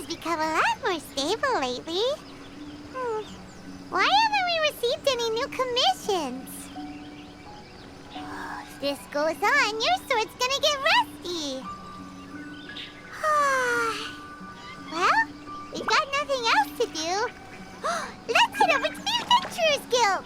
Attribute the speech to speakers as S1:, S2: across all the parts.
S1: has become a lot more stable lately. Why haven't we received any new commissions? If this goes on, your sword's gonna get rusty. Well, we've got nothing else to do. Let's head over to the Adventurers Guild.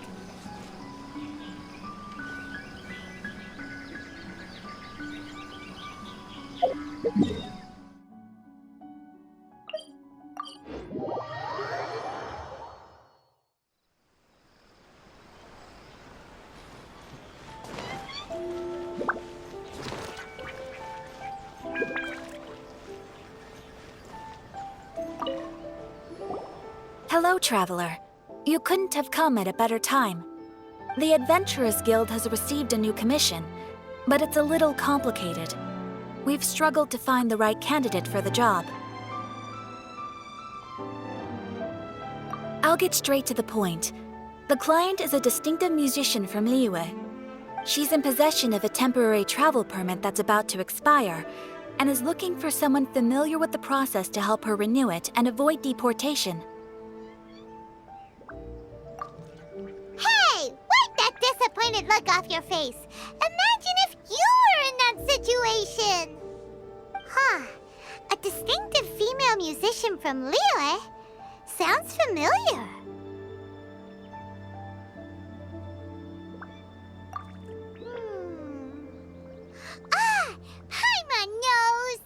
S2: Hello, traveler. You couldn't have come at a better time. The Adventurers Guild has received a new commission, but it's a little complicated. We've struggled to find the right candidate for the job. I'll get straight to the point. The client is a distinctive musician from Liyue. She's in possession of a temporary travel permit that's about to expire, and is looking for someone familiar with the process to help her renew it and avoid deportation.
S1: Hey, wipe that disappointed look off your face. Imagine if you were in that situation. A distinctive female musician from Liyue? Sounds familiar. Paimon knows.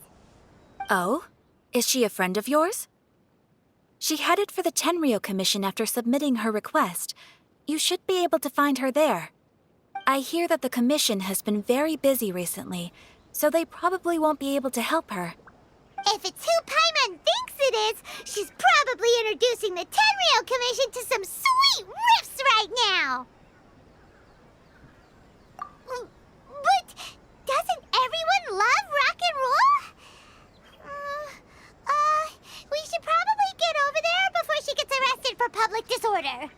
S2: Oh? Is she a friend of yours? She headed for the Tenryou Commission after submitting her request. You should be able to find her there. I hear that the commission has been very busy recently, so they probably won't be able to help her.
S1: If it's who Paimon thinks it is, she's probably introducing the Tenryou Commission to some sweet riffs right now. But doesn't everyone love rock and roll? We should probably get over there before she gets arrested for public disorder.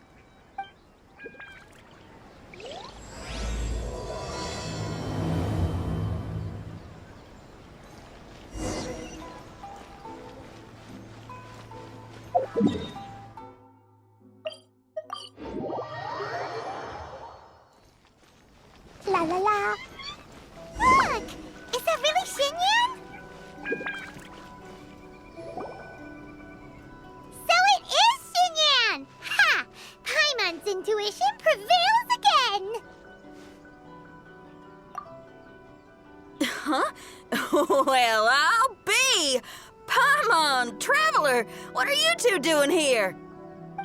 S1: La la la. Look! Is that really Xinyan? So it is Xinyan! Ha! Paimon's intuition prevails again!
S3: Huh? Well, I'll be! Paimon, Traveler, what are you two doing here?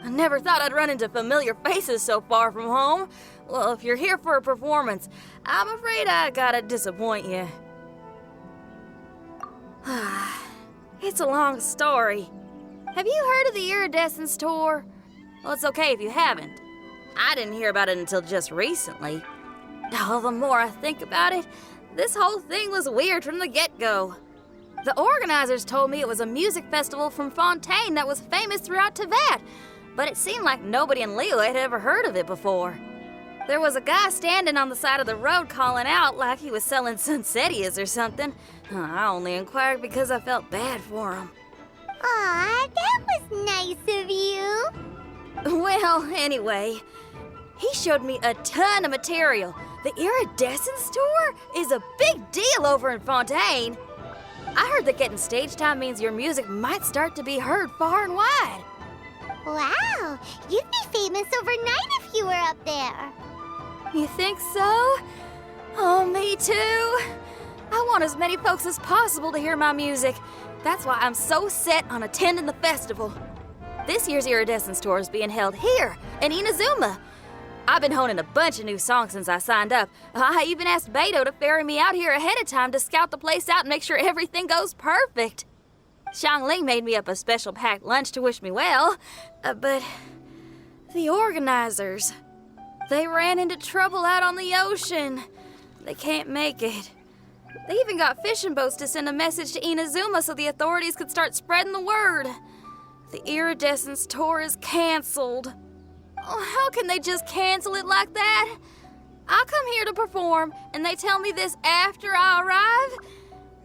S3: I never thought I'd run into familiar faces so far from home. Well, if you're here for a performance, I'm afraid I gotta disappoint you. It's a long story. Have you heard of the Iridescence Tour? Well, it's okay if you haven't. I didn't hear about it until just recently. Oh, the more I think about it, this whole thing was weird from the get-go. The organizers told me it was a music festival from Fontaine that was famous throughout Teyvat, but it seemed like nobody in Liyue had ever heard of it before. There was a guy standing on the side of the road calling out like he was selling Sunsetias or something. I only inquired because I felt bad for him.
S1: Aw, that was nice of you.
S3: Well, anyway, he showed me a ton of material. The Iridescence Tour is a big deal over in Fontaine. I heard that getting stage time means your music might start to be heard far and wide.
S1: Wow, you'd be famous overnight if you were up there.
S3: You think so? Oh, me too. I want as many folks as possible to hear my music. That's why I'm so set on attending the festival. This year's Iridescence Tour is being held here in Inazuma. I've been honing a bunch of new songs since I signed up. I even asked Beto to ferry me out here ahead of time to scout the place out and make sure everything goes perfect. Xiangling made me up a special packed lunch to wish me well, but the organizers, they ran into trouble out on the ocean. They can't make it. They even got fishing boats to send a message to Inazuma so the authorities could start spreading the word. The Iridescence Tour is canceled. Oh, how can they just cancel it like that? I come here to perform, and they tell me this after I arrive?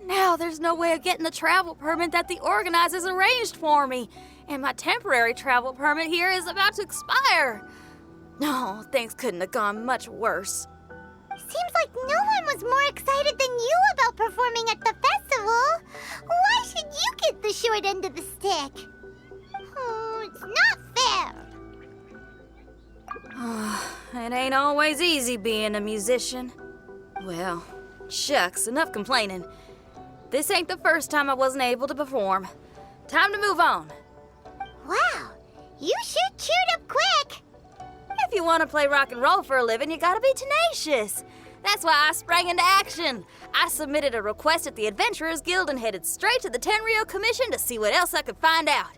S3: Now there's no way of getting the travel permit that the organizers arranged for me, and my temporary travel permit here is about to expire. No, things couldn't have gone much worse.
S1: Seems like no one was more excited than you about performing at the festival. Why should you get the short end of the stick? Oh, it's not fair.
S3: It ain't always easy being a musician. Well, shucks, enough complaining. This ain't the first time I wasn't able to perform. Time to move on.
S1: Wow, you sure cheered up quick.
S3: If you want to play rock and roll for a living, you gotta be tenacious. That's why I sprang into action. I submitted a request at the Adventurers Guild and headed straight to the Tenryou Commission to see what else I could find out.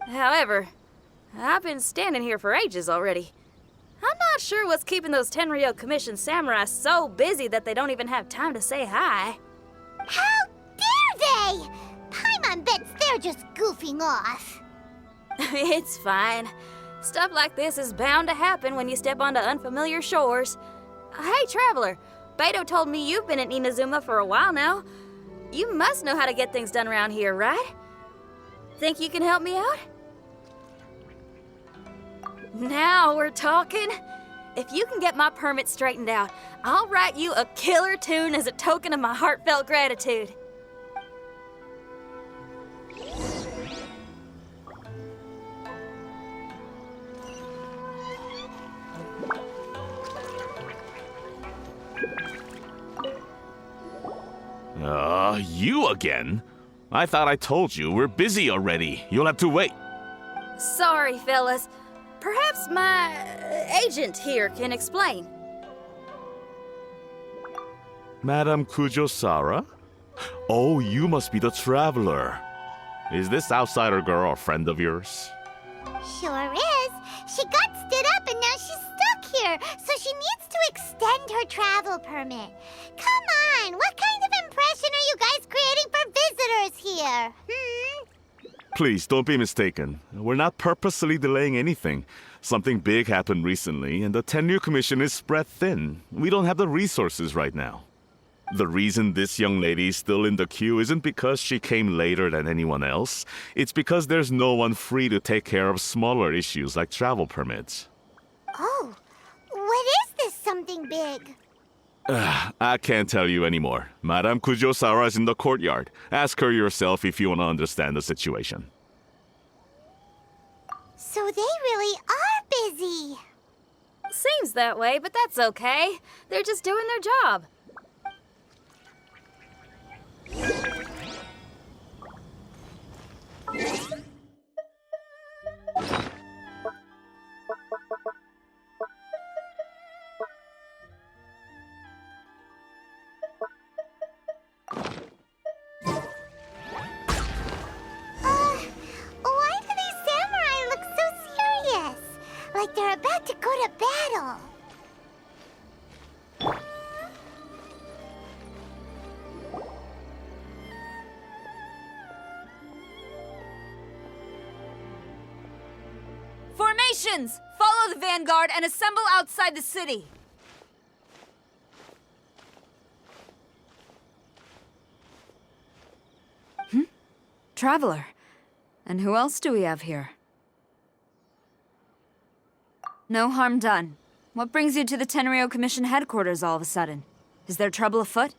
S3: However, I've been standing here for ages already. I'm not sure what's keeping those Tenryou Commission samurai so busy that they don't even have time to say hi.
S1: How dare they? Paimon bets they're just goofing off.
S3: It's fine. Stuff like this is bound to happen when you step onto unfamiliar shores. Hey, Traveler, Beto told me you've been at Inazuma for a while now. You must know how to get things done around here, right? Think you can help me out? Now we're talking. If you can get my permit straightened out, I'll write you a killer tune as a token of my heartfelt gratitude.
S4: You again? I thought I told you we're busy already. You'll have to wait.
S3: Sorry, fellas. Perhaps my agent here can explain.
S4: Madame Kujosara? Oh, you must be the traveler. Is this outsider girl a friend of yours?
S1: Sure is. She got stood up and now she's stuck here, so she needs to extend her travel permit. Come on, what kind of impression are you guys creating for visitors here?
S4: Please, don't be mistaken. We're not purposely delaying anything. Something big happened recently, and the Tenryou Commission is spread thin. We don't have the resources right now. The reason this young lady is still in the queue isn't because she came later than anyone else. It's because there's no one free to take care of smaller issues like travel permits.
S1: Oh, what is this something big?
S4: I can't tell you anymore. Madame Kujosara is in the courtyard. Ask her yourself if you want to understand the situation.
S1: So they really are busy.
S3: Seems that way, but that's okay. They're just doing their job.
S1: Why do these samurai look so serious? Like they're about to go to battle.
S3: Formations! Follow the vanguard and assemble outside the city.
S5: Traveler. And who else do we have here? No harm done. What brings you to the Tenryou Commission headquarters all of a sudden? Is there trouble afoot?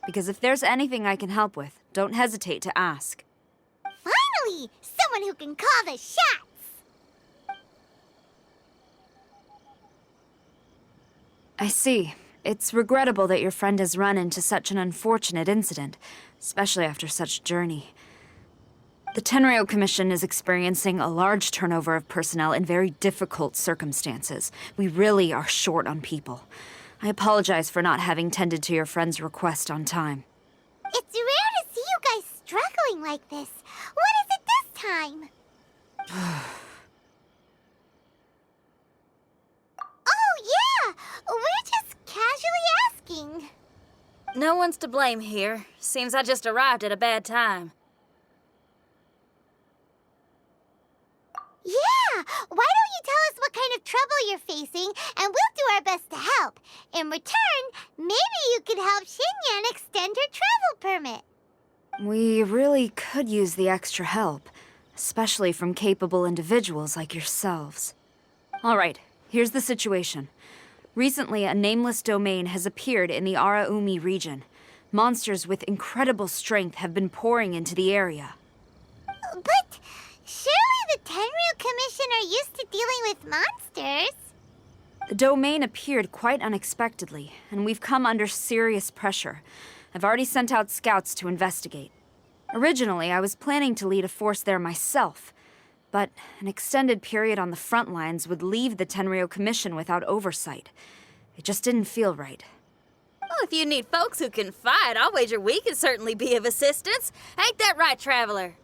S5: Because if there's anything I can help with, don't hesitate to ask.
S1: Finally, someone who can call the shots.
S5: I see. It's regrettable that your friend has run into such an unfortunate incident, especially after such a journey. The Tenryou Commission is experiencing a large turnover of personnel in very difficult circumstances. We really are short on people. I apologize for not having tended to your friend's request on time.
S1: It's rare to see you guys struggling like this. What is it this time? Oh, yeah! We're just casually asking.
S3: No one's to blame here. Seems I just arrived at a bad time.
S1: Yeah! Why don't you tell us what kind of trouble you're facing, and we'll do our best to help. In return, maybe you could help Xinyan extend her travel permit.
S5: We really could use the extra help, especially from capable individuals like yourselves. All right, here's the situation. Recently, a nameless domain has appeared in the Araumi region. Monsters with incredible strength have been pouring into the area.
S1: But surely the Tenryu Commission are used to dealing with monsters.
S5: The domain appeared quite unexpectedly, and we've come under serious pressure. I've already sent out scouts to investigate. Originally, I was planning to lead a force there myself, but an extended period on the front lines would leave the Tenryu Commission without oversight. It just didn't feel right.
S3: Well, if you need folks who can fight, I'll wager we can certainly be of assistance. Ain't that right, Traveler?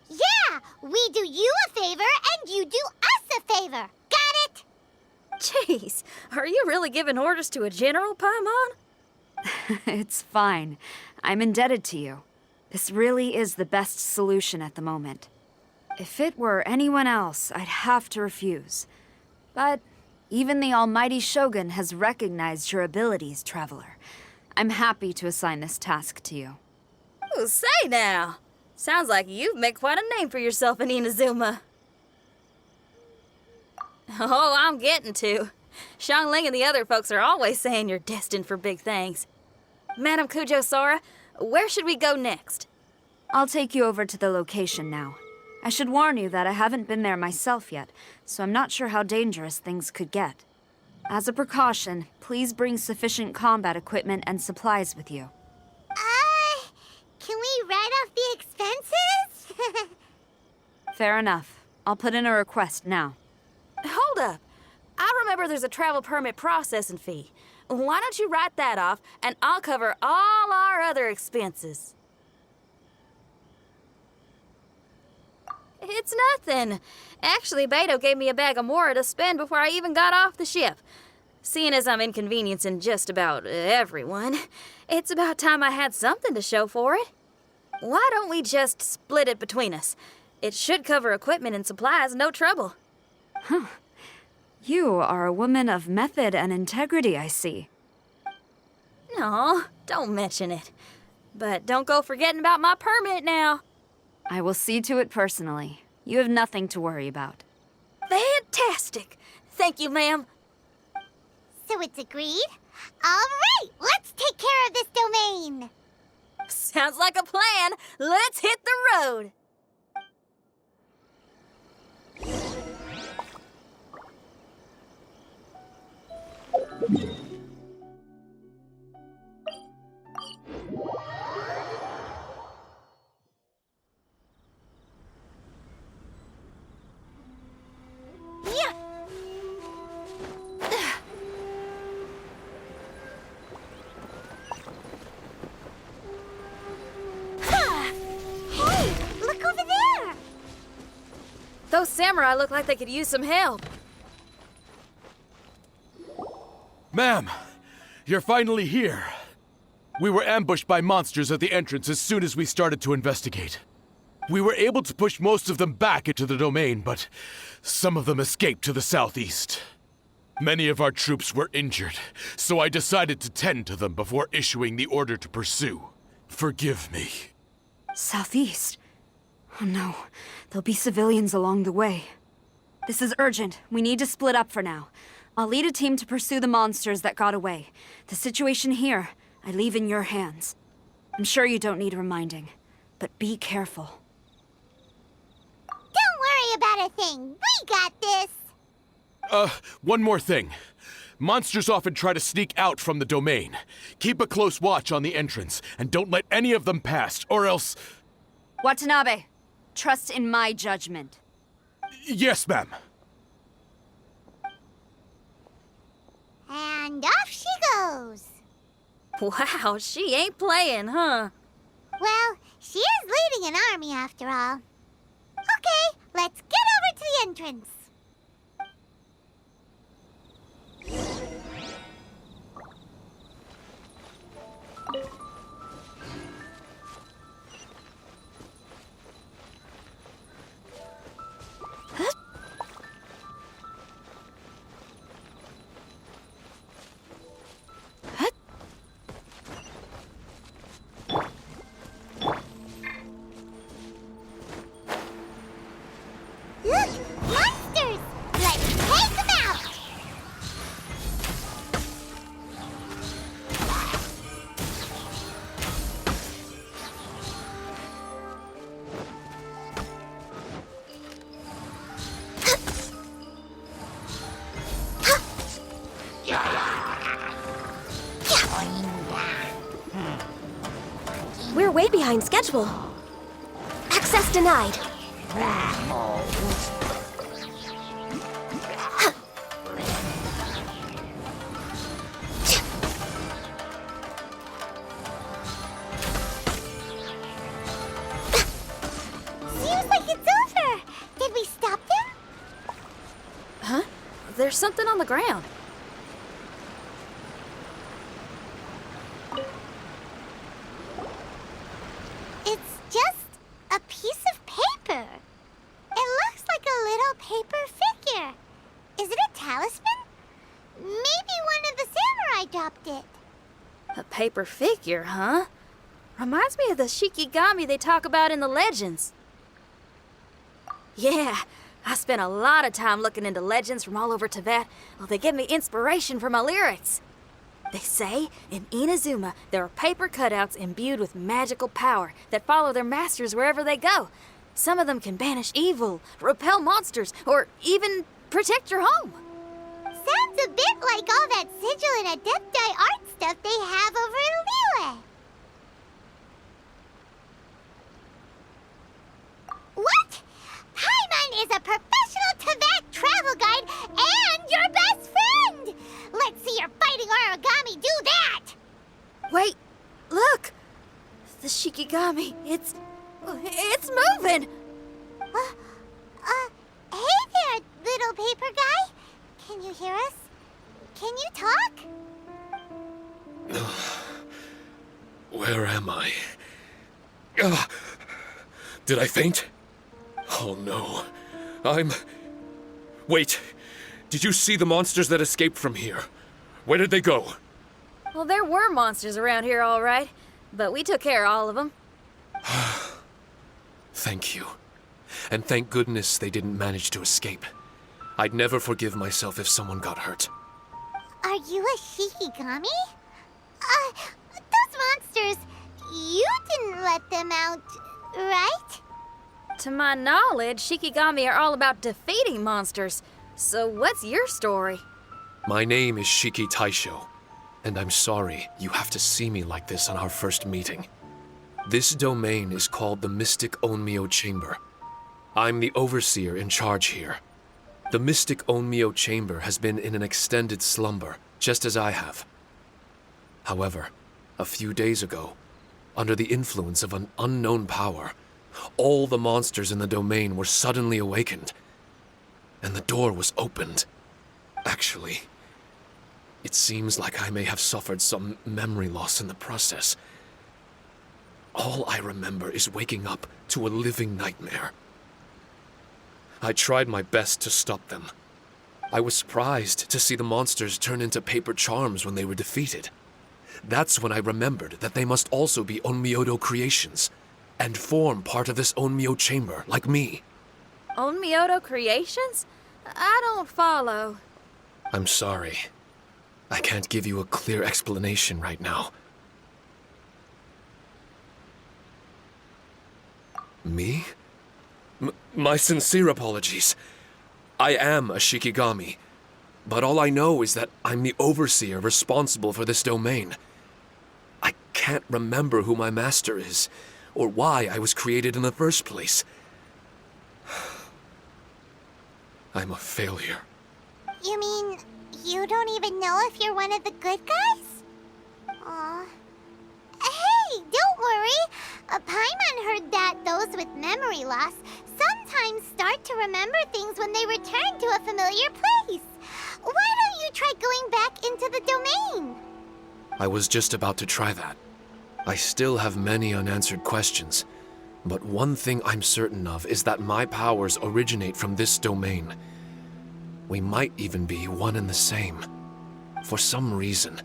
S1: Yeah, we do you a favor and you do us a favor. Got it?
S3: Jeez, are you really giving orders to a general, Paimon?
S5: It's fine. I'm indebted to you. This really is the best solution at the moment. If it were anyone else, I'd have to refuse. But even the almighty Shogun has recognized your abilities, Traveler. I'm happy to assign this task to you.
S3: Ooh, say now. Sounds like you've made quite a name for yourself in Inazuma. Oh, I'm getting to. Xiangling and the other folks are always saying you're destined for big things. Madam Kujo Sora, where should we go next?
S5: I'll take you over to the location now. I should warn you that I haven't been there myself yet, so I'm not sure how dangerous things could get. As a precaution, please bring sufficient combat equipment and supplies with you.
S1: Can we write off the expenses?
S5: Fair enough. I'll put in a request now.
S3: Hold up. I remember there's a travel permit processing fee. Why don't you write that off, and I'll cover all our other expenses. It's nothing. Actually, Beto gave me a bag of Mora to spend before I even got off the ship. Seeing as I'm inconveniencing just about everyone, it's about time I had something to show for it. Why don't we just split it between us? It should cover equipment and supplies, no trouble.
S5: You are a woman of method and integrity, I see.
S3: No, don't mention it. But don't go forgetting about my permit now.
S5: I will see to it personally. You have nothing to worry about.
S3: Fantastic. Thank you, ma'am.
S1: So it's agreed? All right, let's take care of this domain.
S3: Sounds like a plan. Let's hit the road. Yeah.
S1: Hey, look over there.
S3: Those samurai look like they could use some help.
S6: Ma'am, you're finally here. We were ambushed by monsters at the entrance as soon as we started to investigate. We were able to push most of them back into the domain, but some of them escaped to the southeast. Many of our troops were injured, so I decided to tend to them before issuing the order to pursue. Forgive me.
S5: Southeast? Oh no, there'll be civilians along the way. This is urgent. We need to split up for now. I'll lead a team to pursue the monsters that got away. The situation here, I leave in your hands. I'm sure you don't need reminding, but be careful.
S1: Don't worry about a thing. We got this.
S6: One more thing. Monsters often try to sneak out from the domain. Keep a close watch on the entrance, and don't let any of them pass, or else...
S5: Watanabe, trust in my judgment.
S6: Yes, ma'am.
S1: And off she goes.
S3: Wow, she ain't playing, huh?
S1: Well, she is leading an army after all. Okay, let's get over to the entrance.
S7: We're way behind schedule. Access denied.
S1: Seems like it's over. Did we stop them?
S3: Huh? There's something on the ground.
S1: It's just a piece of paper. It looks like a little paper figure. Is it a talisman? Maybe one of the samurai dropped it.
S3: A paper figure, huh? Reminds me of the Shikigami they talk about in the legends. Yeah, I spent a lot of time looking into legends from all over Tibet. Well, they give me inspiration for my lyrics. They say in Inazuma there are paper cutouts imbued with magical power that follow their masters wherever they go. Some of them can banish evil, repel monsters, or even protect your home.
S1: Sounds a bit like all that sigil and adepti art stuff they have over in Liyue. What? Paimon is a professional Tibet travel guide and your best friend! Let's see your fighting origami do that!
S3: Wait, look! The Shikigami, it's moving!
S1: Hey there, little paper guy. Can you hear us? Can you talk?
S6: Where am I? Ugh. Did I faint? Oh no. Wait. Did you see the monsters that escaped from here? Where did they go?
S3: Well, there were monsters around here, all right. But we took care of all of them.
S6: Thank you. And thank goodness they didn't manage to escape. I'd never forgive myself if someone got hurt.
S1: Are you a Shikigami? Those monsters, you didn't let them out, right?
S3: To my knowledge, Shikigami are all about defeating monsters. So what's your story?
S6: My name is Shiki Taisho, and I'm sorry you have to see me like this on our first meeting. This domain is called the Mystic Onmyo Chamber. I'm the overseer in charge here. The Mystic Onmyo Chamber has been in an extended slumber, just as I have. However, a few days ago, under the influence of an unknown power, all the monsters in the domain were suddenly awakened, and the door was opened. Actually, it seems like I may have suffered some memory loss in the process. All I remember is waking up to a living nightmare. I tried my best to stop them. I was surprised to see the monsters turn into paper charms when they were defeated. That's when I remembered that they must also be Onmyodo creations, and form part of this Onmyo chamber, like me.
S3: Onmyodo creations? I don't follow.
S6: I'm sorry. I can't give you a clear explanation right now. Me? My sincere apologies. I am a Shikigami, but all I know is that I'm the overseer responsible for this domain. I can't remember who my master is, or why I was created in the first place. I'm a failure.
S1: You mean you don't even know if you're one of the good guys? Aw. Hey, don't worry. Paimon heard that those with memory loss sometimes start to remember things when they return to a familiar place. Why don't you try going back into the domain?
S6: I was just about to try that. I still have many unanswered questions, but one thing I'm certain of is that my powers originate from this domain. We might even be one and the same. For some reason,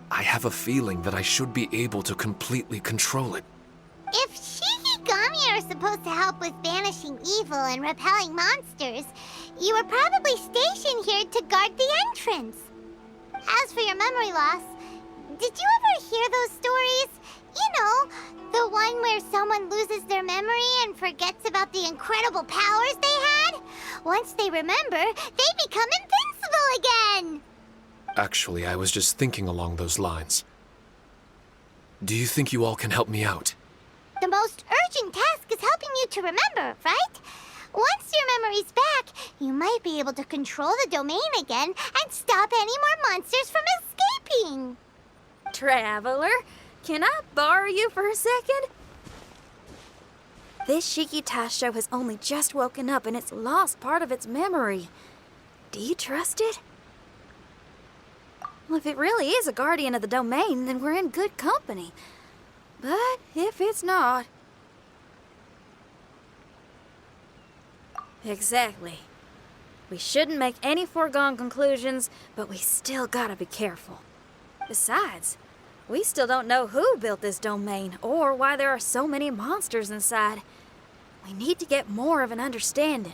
S6: I have a feeling that I should be able to completely control it.
S1: If Shikigami are supposed to help with banishing evil and repelling monsters, you were probably stationed here to guard the entrance. As for your memory loss, did you ever hear those stories? You know, the one where someone loses their memory and forgets about the incredible powers they had? Once they remember, they become invincible again!
S6: Actually, I was just thinking along those lines.
S8: Do you think you all can help me out?
S1: The most urgent task is helping you to remember, right? Once your memory's back, you might be able to control the domain again and stop any more monsters from escaping.
S3: Traveler, can I borrow you for a second? This Shiki Taisho has only just woken up and it's lost part of its memory. Do you trust it? Well, if it really is a guardian of the domain, then we're in good company. But if it's not... Exactly. We shouldn't make any foregone conclusions, but we still gotta be careful. Besides, we still don't know who built this domain or why there are so many monsters inside. We need to get more of an understanding.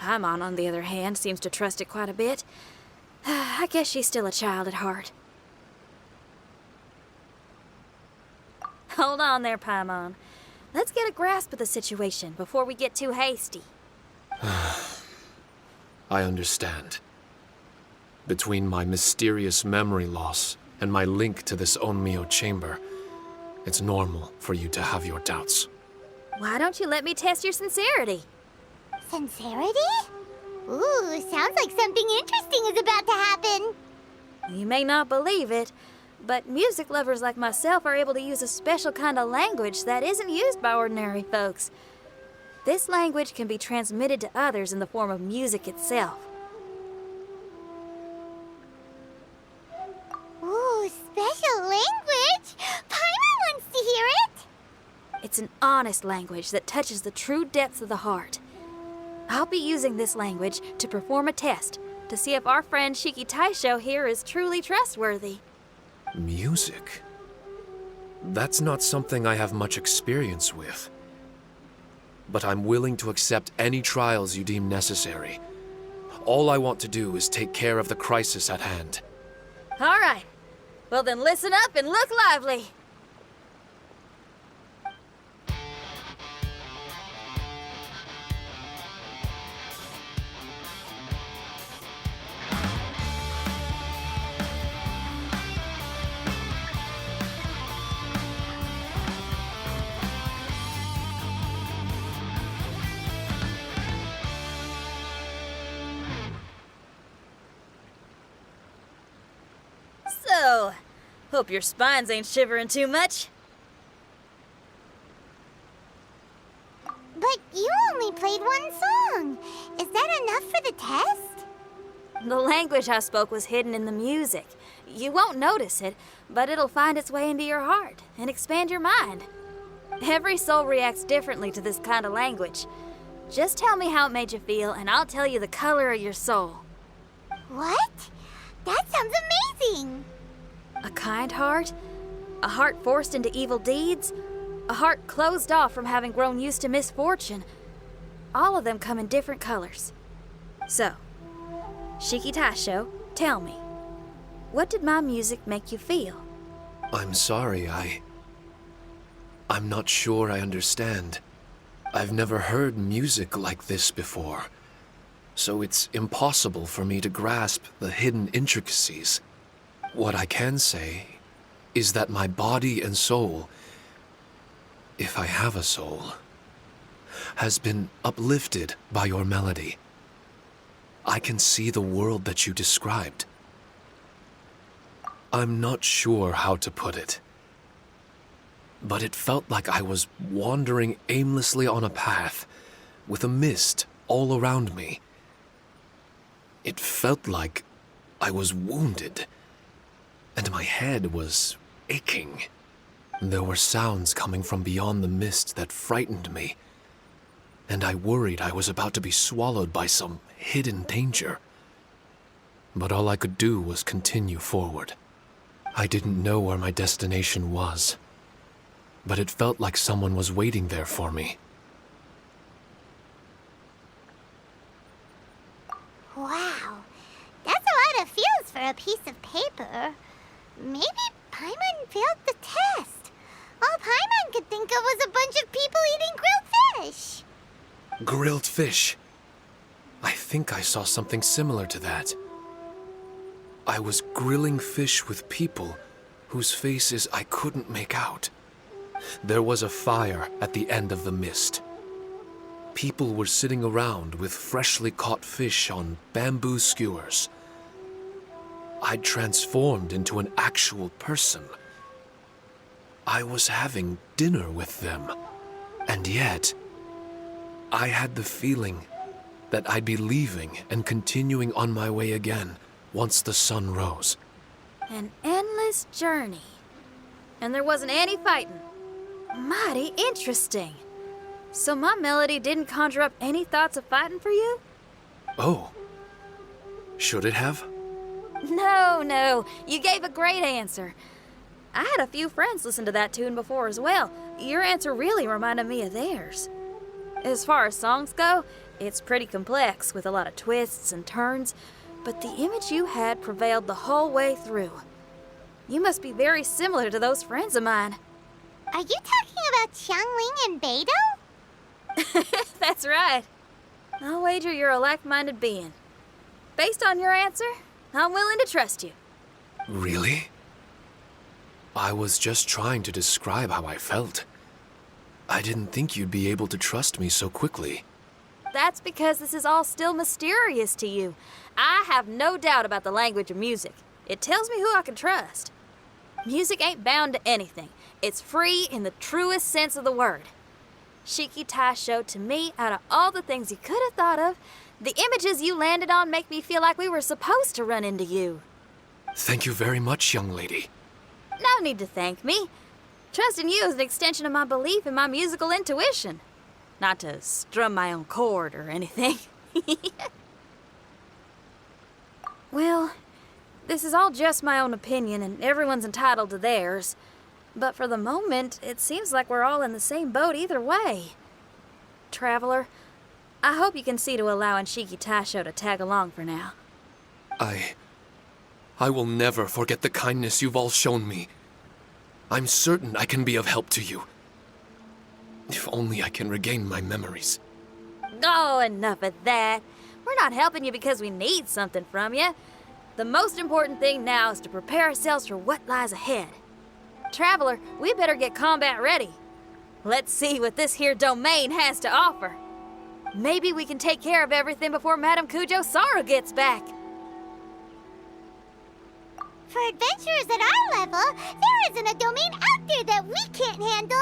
S3: Paimon, on the other hand, seems to trust it quite a bit. I guess she's still a child at heart. Hold on there, Paimon. Let's get a grasp of the situation before we get too hasty.
S8: I understand. Between my mysterious memory loss and my link to this Onmyo chamber, it's normal for you to have your doubts.
S3: Why don't you let me test your sincerity?
S1: Sincerity? Ooh, sounds like something interesting is about to happen.
S3: You may not believe it, but music lovers like myself are able to use a special kind of language that isn't used by ordinary folks. This language can be transmitted to others in the form of music itself.
S1: Ooh, special language? Paimon wants to hear it.
S3: It's an honest language that touches the true depths of the heart. I'll be using this language to perform a test to see if our friend Shiki Taisho here is truly trustworthy.
S8: Music? That's not something I have much experience with. But I'm willing to accept any trials you deem necessary. All I want to do is take care of the crisis at hand.
S3: All right. Well then listen up and look lively. So, hope your spines ain't shivering too much.
S1: But you only played one song. Is that enough for the test?
S3: The language I spoke was hidden in the music. You won't notice it, but it'll find its way into your heart and expand your mind. Every soul reacts differently to this kind of language. Just tell me how it made you feel, and I'll tell you the color of your soul.
S1: What? That sounds amazing.
S3: A kind heart? A heart forced into evil deeds? A heart closed off from having grown used to misfortune? All of them come in different colors. So, Shiki Taisho, tell me, what did my music make you feel?
S8: I'm sorry, I'm not sure I understand. I've never heard music like this before, so it's impossible for me to grasp the hidden intricacies. What I can say is that my body and soul, if I have a soul, has been uplifted by your melody. I can see the world that you described. I'm not sure how to put it, but it felt like I was wandering aimlessly on a path with a mist all around me. It felt like I was wounded, and my head was aching. There were sounds coming from beyond the mist that frightened me, and I worried I was about to be swallowed by some hidden danger. But all I could do was continue forward. I didn't know where my destination was, but it felt like someone was waiting there for me.
S1: Wow, that's a lot of feels for a piece of paper. Maybe Paimon failed the test. All Paimon could think of was a bunch of people eating grilled fish.
S8: Grilled fish. I think I saw something similar to that. I was grilling fish with people whose faces I couldn't make out. There was a fire at the end of the mist. People were sitting around with freshly caught fish on bamboo skewers. I'd transformed into an actual person. I was having dinner with them. And yet, I had the feeling that I'd be leaving and continuing on my way again once the sun rose.
S3: An endless journey. And there wasn't any fighting. Mighty interesting. So my melody didn't conjure up any thoughts of fighting for you?
S8: Oh. Should it have?
S3: No. You gave a great answer. I had a few friends listen to that tune before as well. Your answer really reminded me of theirs. As far as songs go, it's pretty complex with a lot of twists and turns, but the image you had prevailed the whole way through. You must be very similar to those friends of mine.
S1: Are you talking about Xiangling and Beidou?
S3: That's right. I'll wager you're a like-minded being. Based on your answer, I'm willing to trust you.
S8: Really? I was just trying to describe how I felt. I didn't think you'd be able to trust me so quickly.
S3: That's because this is all still mysterious to you. I have no doubt about the language of music. It tells me who I can trust. Music ain't bound to anything. It's free in the truest sense of the word. Shiki Tai showed to me, out of all the things you could have thought of, the images you landed on make me feel like we were supposed to run into you.
S8: Thank you very much, young lady.
S3: No need to thank me. Trusting you is an extension of my belief in my musical intuition. Not to strum my own chord or anything. Well, this is all just my own opinion, and everyone's entitled to theirs. But for the moment, it seems like we're all in the same boat either way. Traveler, I hope you can see to allowing Shiki Taisho to tag along for now.
S8: I will never forget the kindness you've all shown me. I'm certain I can be of help to you. If only I can regain my memories.
S3: Oh, enough of that. We're not helping you because we need something from you. The most important thing now is to prepare ourselves for what lies ahead. Traveler, we better get combat ready. Let's see what this here domain has to offer. Maybe we can take care of everything before Madame Kujo Sara gets back.
S1: For adventurers at our level, there isn't a domain out there that we can't handle.